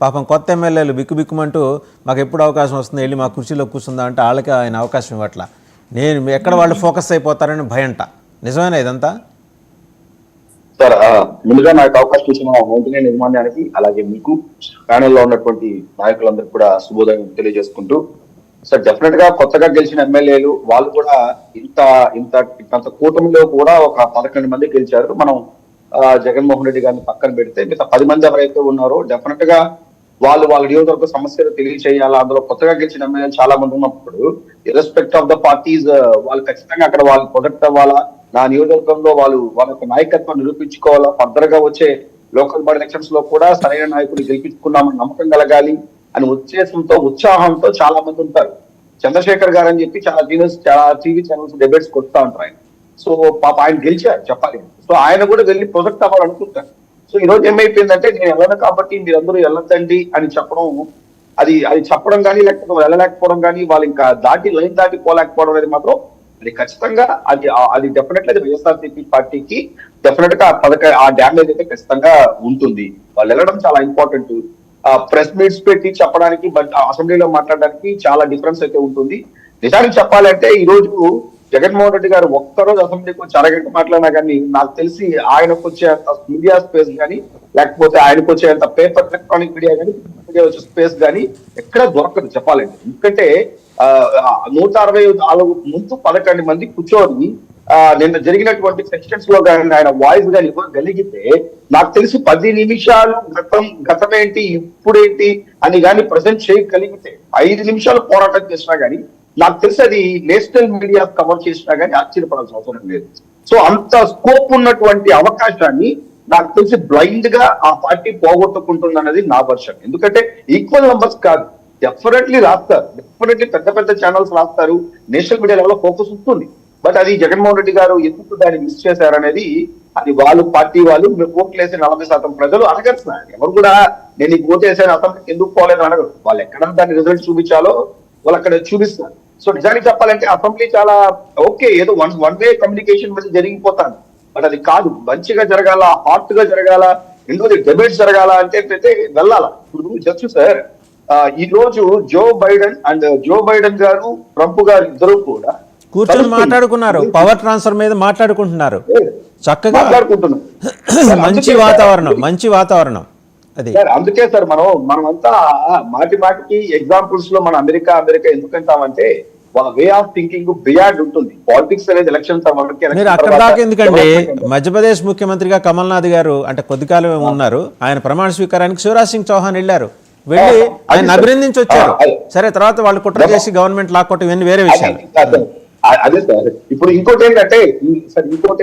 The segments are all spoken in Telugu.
పాపం కొత్త ఎమ్మెల్యేలు బిక్కుబిక్కుమంటూ మాకు ఎప్పుడు అవకాశం వస్తుంది వెళ్ళి మా కుర్చీలో కూర్చుందా అంటే వాళ్ళకి ఆయన అవకాశం ఇవ్వట్లా. నేను ఎక్కడ వాళ్ళు ఫోకస్ అయిపోతారని భయంట. నిజమేనా ఇదంతా? సార్ ముందుగా నాకు అవకాశం ఇచ్చిన మౌంటైన్ నిర్మాణానికి అలాగే మీకు ప్యానెల్లో ఉన్నటువంటి నాయకులందరికీ కూడా శుభోదయం తెలియజేసుకుంటూ, సార్ డెఫినెట్ గా కొత్తగా గెలిచిన ఎమ్మెల్యేలు వాళ్ళు కూడా ఇంత ఇంత ఇంత కూటమిలో కూడా ఒక 11 మంది గెలిచారు. మనం జగన్మోహన్ రెడ్డి గారిని పక్కన పెడితే మిగతా 10 మంది ఎవరైతే ఉన్నారో డెఫినెట్ గా వాళ్ళ నియోజకవర్గ సమస్యలు తెలియచేయాలా. అందులో కొత్తగా గెలిచిన ఎమ్మెల్యేలు చాలా మంది ఉన్నప్పుడు ఇర్రెస్పెక్ట్ ఆఫ్ ద పార్టీస్ వాళ్ళు ఖచ్చితంగా అక్కడ వాళ్ళు ప్రొజెక్ట్ అవ్వాలా. నా నియోజకవర్గంలో వాళ్ళ యొక్క నాయకత్వం నిరూపించుకోవాలా. ఫర్దర్ గా వచ్చే లోకల్ బాడీ ఎలక్షన్స్ లో కూడా సరైన నాయకులు గెలిపించుకున్నామని నమ్మకం కలగాలి అని ఉద్దేశంతో ఉత్సాహంతో చాలా మంది ఉంటారు. చంద్రశేఖర్ గారు అని చెప్పి చాలా టీవీ ఛానల్స్ డిబేట్స్ కొడుతూ ఉంటారు ఆయన. సో పాప ఆయన గెలిచారు చెప్పాలి. సో ఆయన కూడా వెళ్ళి ప్రొజెక్ట్ అవ్వాలనుకుంటారు. సో ఈ రోజు ఏమైపోయిందంటే నేను వెళ్ళను కాబట్టి మీరందరూ వెళ్ళొద్దండి అని చెప్పడం, అది చెప్పడం కానీ లేకపోతే వెళ్ళలేకపోవడం కానీ వాళ్ళు ఇంకా లైన్ దాటి పోలేకపోవడం అనేది మాత్రం అది ఖచ్చితంగా అది డెఫినెట్లీ అది వైఎస్ఆర్సీపీ పార్టీకి డెఫినెట్ గా ఆ డ్యామేజ్ అయితే ఖచ్చితంగా ఉంటుంది. వాళ్ళు వెళ్ళడం చాలా ఇంపార్టెంట్. ప్రెస్ మీట్స్ పెట్టి చెప్పడానికి బట్ అసెంబ్లీలో మాట్లాడడానికి చాలా డిఫరెన్స్ అయితే ఉంటుంది. నిజానికి చెప్పాలంటే ఈ రోజు జగన్మోహన్ రెడ్డి గారు ఒక్కరోజు అసెంబ్లీకి వచ్చి అరగంట మాట్లాడినా కానీ నాకు తెలిసి ఆయనకు వచ్చేంత మీడియా స్పేస్ కానీ లేకపోతే ఆయనకు వచ్చేంత పేపర్ ఎలక్ట్రానిక్ మీడియా కానీ వచ్చే స్పేస్ కానీ ఎక్కడ దొరకదు చెప్పాలంటే. ఎందుకంటే 164 ముందు 11 మంది కూర్చొని నిన్న జరిగినటువంటి సెక్షన్స్ లో కానీ ఆయన వాయిస్ కానీ ఇవ్వగలిగితే నాకు తెలిసి 10 నిమిషాలు గతమేంటి ఇప్పుడేంటి అని కానీ ప్రజెంట్ చేయగలిగితే 5 నిమిషాలు పోరాటం చేసినా కానీ నాకు తెలిసి అది నేషనల్ మీడియా కవర్ చేసినా కానీ ఆశ్చర్యపడాల్సిన అవసరం లేదు. సో అంత స్కోప్ ఉన్నటువంటి అవకాశాన్ని నాకు తెలిసి బ్లైండ్ గా ఆ పార్టీ పోగొట్టుకుంటుంది అన్నది నా వర్షన్. ఎందుకంటే ఈక్వల్ నంబర్స్ కాదు, డెఫినెట్లీ రాస్తారు, డెఫినెట్లీ పెద్ద ఛానల్స్ రాస్తారు, నేషనల్ మీడియా లెవెల్లో ఫోకస్ ఉంటుంది. బట్ అది జగన్మోహన్ రెడ్డి గారు ఎందుకు దాన్ని మిస్ చేశారనేది అది వాళ్ళు పార్టీ వాళ్ళు ఓట్లు వేసే 40% ప్రజలు అడగరు సార్. ఎవరు కూడా నేను ఈ ఓటు వేసాను అసెంబ్లీకి ఎందుకు పోలేదు అడగరు. వాళ్ళు ఎక్కడ దాన్ని రిజల్ట్ చూపించాలో వాళ్ళు అక్కడ చూపిస్తారు. సో నిజానికి చెప్పాలంటే అసెంబ్లీ చాలా ఓకే, ఏదో వన్ వే కమ్యూనికేషన్ మీద జరిగిపోతాను, బట్ అది కాదు. మంచిగా జరగాల, హాట్ గా జరగాల, ఎందుకు డిబేట్స్ జరగాల అంటే వెళ్ళాల. ఇప్పుడు జస్ట్ సార్ ఈ రోజు జో బైడెన్ గారు ట్రంప్ గారు ఇద్దరు కూడా కూర్చొని మాట్లాడుకున్నారు, పవర్ ట్రాన్స్ఫర్ మీద మాట్లాడుకుంటున్నారు, చక్కగా మాట్లాడుకుంటున్నారు. మంచి వాతావరణం అది. అందుకే సార్ మనమంతా మాటికి ఎగ్జాంపుల్స్ లో మనం అమెరికా ఎందుకంటామంటే వాళ్ళ వే ఆఫ్ థింకింగ్ బియాండ్ ఉంటుంది. పాలిటిక్స్ అనేది ఎలక్షన్స్ మీరు అక్కడ దాకా ఎందుకండి? మధ్యప్రదేశ్ ముఖ్యమంత్రిగా కమల్నాథ్ గారు అంటే కొద్ది కాలం ఉన్నారు. ఆయన ప్రమాణ స్వీకారానికి శివరాజ్ సింగ్ చౌహాన్ వెళ్ళారు, వెళ్ళి ఆయన అభినందించి వచ్చారు. సరే, తర్వాత వాళ్ళు కుట్ర చేసి గవర్నమెంట్ లాక్కొట్టి ఇవన్నీ వేరే విషయాలు. అదే సార్. ఇప్పుడు ఇంకోటి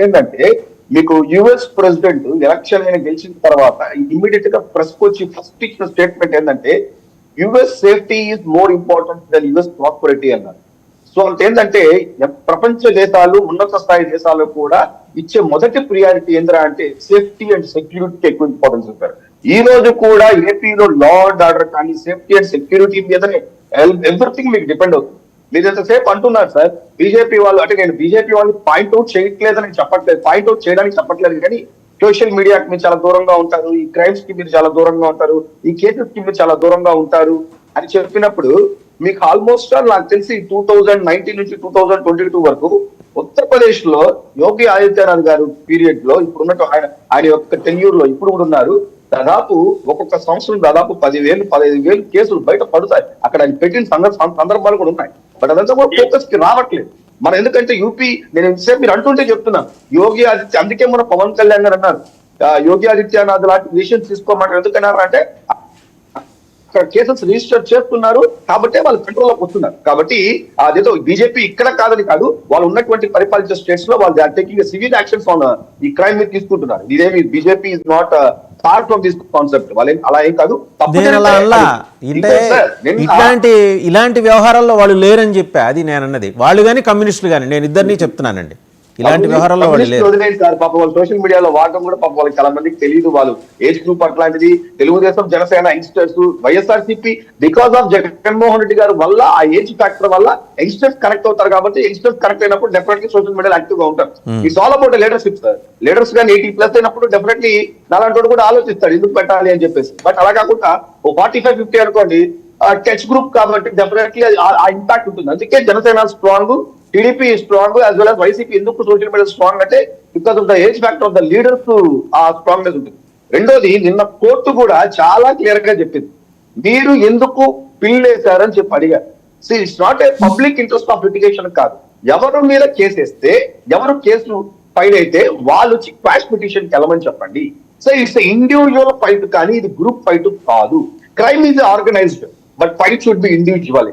ఏంటంటే మీకు యుఎస్ ప్రెసిడెంట్ ఎలక్షన్ అయిన గెలిచిన తర్వాత ఇమ్మీడియట్ గా ప్రెస్ వచ్చి ఫస్ట్ ఇచ్చిన స్టేట్మెంట్ ఏంటంటే US safety is more important than US prosperity అన్నారు. సో ఏంటంటే ప్రపంచ దేశాలు, ఉన్నత స్థాయి దేశాలు కూడా ఇచ్చే మొదటి ప్రియారిటీ ఏంద్రా అంటే సేఫ్టీ అండ్ సెక్యూరిటీకి ఎక్కువ ఇంపార్టెన్స్ ఇస్తారు. ఈ రోజు కూడా ఏపీలో లా అండ్ ఆర్డర్ కానీ సేఫ్టీ అండ్ సెక్యూరిటీ మీదనే ఎవ్రీథింగ్ మీకు డిపెండ్ అవుతుంది. మీరు ఎంతసేపు అంటున్నారు సార్ బీజేపీ వాళ్ళు, అంటే నేను బీజేపీ వాళ్ళు పాయింట్అవుట్ చేయట్లేదని చెప్పట్లేదు, పాయింట్అవుట్ చేయడానికి చెప్పట్లేదు, కానీ సోషల్ మీడియాకి మీరు చాలా దూరంగా ఉంటారు, ఈ క్రైమ్స్ కి మీరు చాలా దూరంగా ఉంటారు, ఈ కేసెస్ కి మీరు చాలా దూరంగా ఉంటారు అని చెప్పినప్పుడు మీకు ఆల్మోస్ట్ నాకు తెలిసి 2019 నుంచి 2022 వరకు ఉత్తరప్రదేశ్ లో యోగి ఆదిత్యనాథ్ గారు పీరియడ్ లో ఇప్పుడున్నట్టు ఆయన యొక్క టెన్యూర్ లో ఇప్పుడు కూడా ఉన్నారు. దాదాపు ఒక్కొక్క సంవత్సరం దాదాపు 10,000-15,000 కేసులు బయట పడుతాయి. అక్కడ ఆయన పెట్టిన సందర్భాలు కూడా ఉన్నాయి. బట్ అదంతా కూడా ఫోకస్ కి రావట్లేదు. మనం ఎందుకంటే యూపీ, నేను ఇంతసేపు మీరు అంటుంటే చెప్తున్నాను, యోగి ఆదిత్య, అందుకే మన పవన్ కళ్యాణ్ గారు అన్నారు యోగి ఆదిత్యనాథ్ లాంటి డిసిషన్స్ తీసుకోమంటారు. ఎందుకన్నారు అంటే అక్కడ కేసెస్ రిజిస్టర్ చేస్తున్నారు కాబట్టి వాళ్ళు కంట్రోల్ లోకి వస్తున్నారు. కాబట్టి అదేదో బీజేపీ ఇక్కడ కాదని కాదు, వాళ్ళు ఉన్నటువంటి పరిపాలించే స్టేట్స్ లో వాళ్ళు they are taking severe actions on ఈ క్రైమ్ మీద తీసుకుంటున్నారు. ఇదేమి BJP is not part from this concept. వాళ్ళు అలా ఏం కాదు. ఇలాంటి వ్యవహారాల్లో వాళ్ళు లేరని చెప్పా, అది నేను అన్నది. వాళ్ళు కానీ కమ్యూనిస్టులు కానీ, నేను ఇద్దరిని చెప్తున్నానండి. ఇలాంటి వ్యవహారంలో వాళ్ళు లేరు. వదిలేండి సార్, పాప వాళ్ళు సోషల్ మీడియాలో వాడడం కూడా పాప వాళ్ళకి చాలా మందికి తెలియదు. వాళ్ళు ఏజ్ గ్రూప్ అట్లాంటిది. Telugu Desam, Janasena youngsters, YSRCP because of Jaganmohan Reddy గారు వల్ల, ఆ ఏజ్ ఫ్యాక్టర్ వల్ల యంగ్స్టర్స్ కనెక్ట్ అవుతారు. కాబట్టి యంగ్స్టర్స్ కనెక్ట్ అయినప్పుడు డెఫినెట్లీ సోషల్ మీడియాలో యాక్టివ్ గా ఉంటారు. It's all about leadership sir. Leaders గా 80+ అయినప్పుడు డెఫినెట్లీ నాలాంటి కూడా ఆలోచిస్తాడు ఎందుకు పెట్టాలి అని చెప్పేసి. బట్ అలా కాకుండా ఓ 45-50 అనుకోండి, టచ్ గ్రూప్ కాబట్టి డెఫినెట్లీ ఆ ఇంపాక్ట్ ఉంటుంది. అందుకే Janasena strong, TDP strong, as well as YCP ఎందుకు సోషల్ మీడియా స్ట్రాంగ్ అంటే because of the age factor of the leaders ఆ స్ట్రాంగ్నెస్ ఉంటుంది. రెండోది, నిన్న కోర్టు కూడా చాలా క్లియర్ గా చెప్పింది, మీరు ఎందుకు పిల్ వేశారని చెప్పి అడిగారు. So it's not a public interest of litigation కాదు. ఎవరి మీద కేసేస్తే, ఎవరు కేసు ఫైల్ అయితే వాళ్ళు క్వాష్ పిటిషన్ వెళ్ళమని చెప్పండి. సో ఇట్స్ ఇండివిజువల్ ఫైట్, కానీ ఇది గ్రూప్ ఫైట్ కాదు. Crime is organised, but fight should be individual.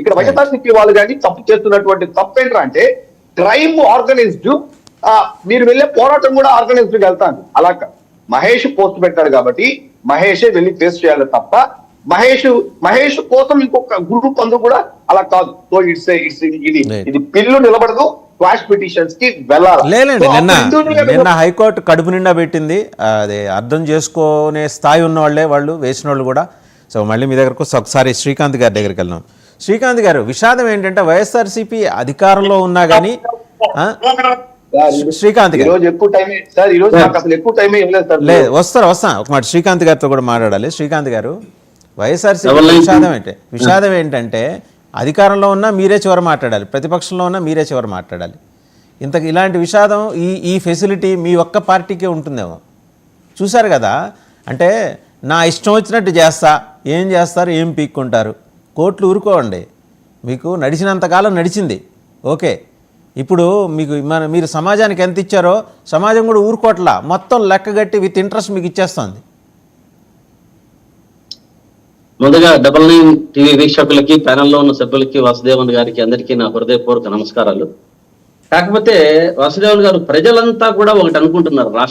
ఇక్కడ వైఎస్ఆర్సీపీ వాళ్ళు కానీ తప్పు చేస్తున్నటువంటి తప్పు ఏంటంటే అంటే క్రైమ్ ఆర్గనైజ్డ్, మీరు వెళ్ళే పోరాటం కూడా ఆర్గనైజ్డ్ వెళ్తాను. అలా మహేష్ పోస్ట్ పెట్టాడు కాబట్టి మహేషే వెళ్ళి ఫేస్ చేయాలి తప్ప మహేష్ కోసం ఇంకొక గ్రూప్ అందరూ కూడా అలా కాదు. సో ఇది పిల్లు నిలబడదు, క్వాష్ పిటిషన్స్ కి వెళ్ళాలి. లేదండి, నిన్న హైకోర్టు కడుపు నిండా పెట్టింది. అదే అర్థం చేసుకునే స్థాయి ఉన్న వాళ్ళే వాళ్ళు వేసిన వాళ్ళు కూడా. సో మళ్ళీ మీ దగ్గరకు ఒకసారి శ్రీకాంత్ గారి దగ్గరికి వెళ్దాం. శ్రీకాంత్ గారు, విషాదం ఏంటంటే వైఎస్ఆర్సీపీ అధికారంలో ఉన్నా కానీ శ్రీకాంత్ గారు లేదు, వస్తారు ఒక మాట శ్రీకాంత్ గారితో కూడా మాట్లాడాలి. శ్రీకాంత్ గారు, వైఎస్ఆర్సీపీ విషాదం ఏంటంటే అధికారంలో ఉన్నా మీరే చివరి మాట్లాడాలి, ప్రతిపక్షంలో ఉన్నా మీరే చివరి మాట్లాడాలి. ఇలాంటి విషాదం ఈ ఫెసిలిటీ మీ ఒక్క పార్టీకే ఉంటుందేమో. చూశారు కదా, అంటే నా ఇష్టం వచ్చినట్టు చేస్తా, ఏం చేస్తారు, ఏం పీక్కుంటారు, కోర్టులు ఊరుకోండి. మీకు నడిచినంతకాలం నడిచింది, ఓకే. ఇప్పుడు మీరు సమాజానికి ఎంత ఇచ్చారో సమాజం కూడా ఊరుకోట్లా, మొత్తం లెక్కగట్టి విత్ ఇంట్రెస్ట్ మీకు ఇచ్చేస్తుంది. ముందుగా 99 టీవీ వీక్షకులకి, ప్యానెల్లో ఉన్న సభ్యులకి, వాసుదేవన్ గారికి అందరికీ నా హృదయపూర్వక నమస్కారాలు. కాకపోతే వాసుదేవన్ గారు, ప్రజలంతా కూడా ఒకటి అనుకుంటున్నారు.